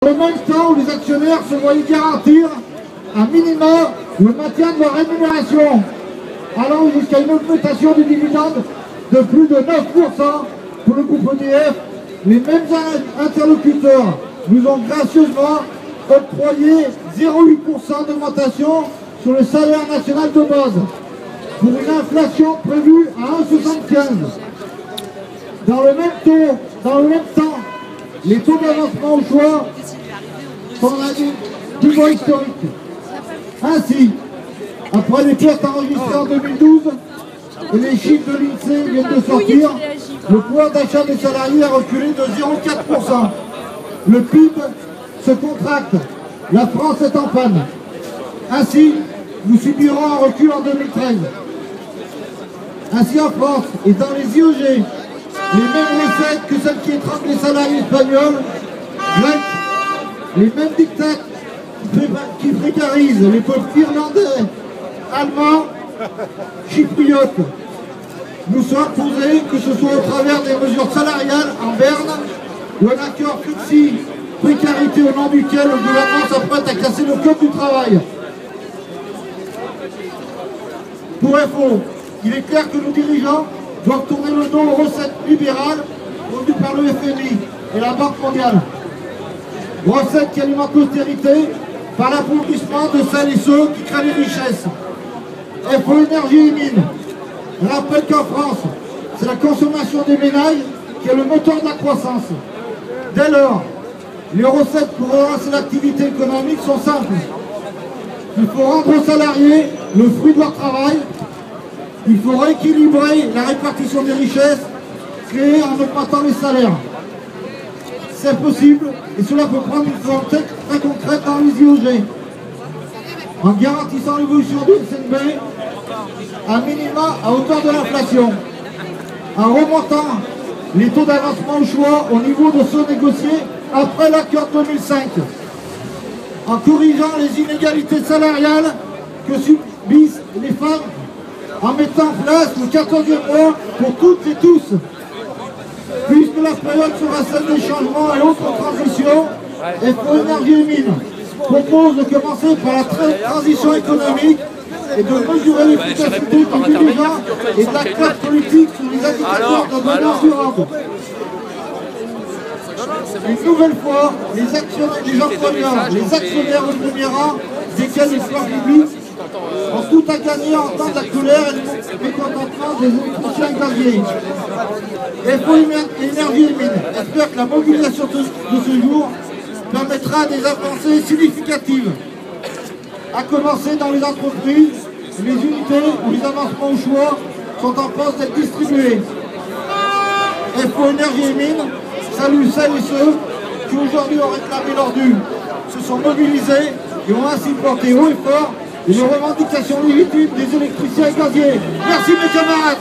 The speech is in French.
En même temps où les actionnaires se voyaient garantir un minima le maintien de leur rémunération, allant jusqu'à une augmentation du dividende de plus de 9% pour le groupe EDF. Les mêmes interlocuteurs nous ont gracieusement octroyé 0,8% d'augmentation sur le salaire national de base, pour une inflation prévue à 1,75. Dans le même temps, les taux d'avancement au choix sont à un niveau historique. Ainsi, après les pertes enregistrées en 2012 et les chiffres de l'INSEE viennent de sortir, le pouvoir d'achat des salariés a reculé de 0,4%. Le PIB se contracte. La France est en panne. Ainsi, nous subirons un recul en 2013. Ainsi, en France et dans les IEG, les mêmes recettes que celles qui étranglent les salariés espagnols, grecs, les mêmes dictats qui précarisent les peuples irlandais, allemands, chypriotes, nous sont imposés, que ce soit au travers des mesures salariales en berne ou un accord flexi précarité au nom duquel le gouvernement s'apprête à casser le code du travail. Pour info, il est clair que nos dirigeants doivent tourner le dos aux recettes libérales produites par le FMI et la Banque mondiale. Recettes qui alimentent l'austérité par l'appauvrissement de celles et ceux qui créent les richesses. FO Énergie et Mines rappelle qu'en France, c'est la consommation des ménages qui est le moteur de la croissance. Dès lors, les recettes pour relancer l'activité économique sont simples. Il faut rendre aux salariés le fruit de leur travail. Il faut rééquilibrer la répartition des richesses créées en augmentant les salaires. C'est possible et cela peut prendre une forme très concrète dans les IEG. En garantissant l'évolution du SNB à minima à hauteur de l'inflation. En remontant les taux d'avancement au choix au niveau de ceux négociés après l'accord 2005. En corrigeant les inégalités salariales que subissent les femmes, en mettant en place le 14e mois pour toutes et tous. Puisque la période sera celle des changements et autres transitions, FO Énergie et Mines propose de commencer par la transition économique et de mesurer l'efficacité du dirigeant et de la classe politique sur les indicateurs de valeur durable. Une nouvelle fois, les employeurs, les actionnaires au premier rang, desquels les forces publiques, ont tout à gagner en temps de la colère et le mécontentement des électriciens gaziers. FO Énergie et Mines espère que la mobilisation de ce jour permettra des avancées significatives, à commencer dans les entreprises, les unités où les avancements au choix sont en passe d'être distribués. FO Énergie et Mines salue celles et ceux qui aujourd'hui ont réclamé leur dû, se sont mobilisés et ont ainsi porté haut et fort les revendications légitimes des électriciens et gaziers. Merci mes camarades.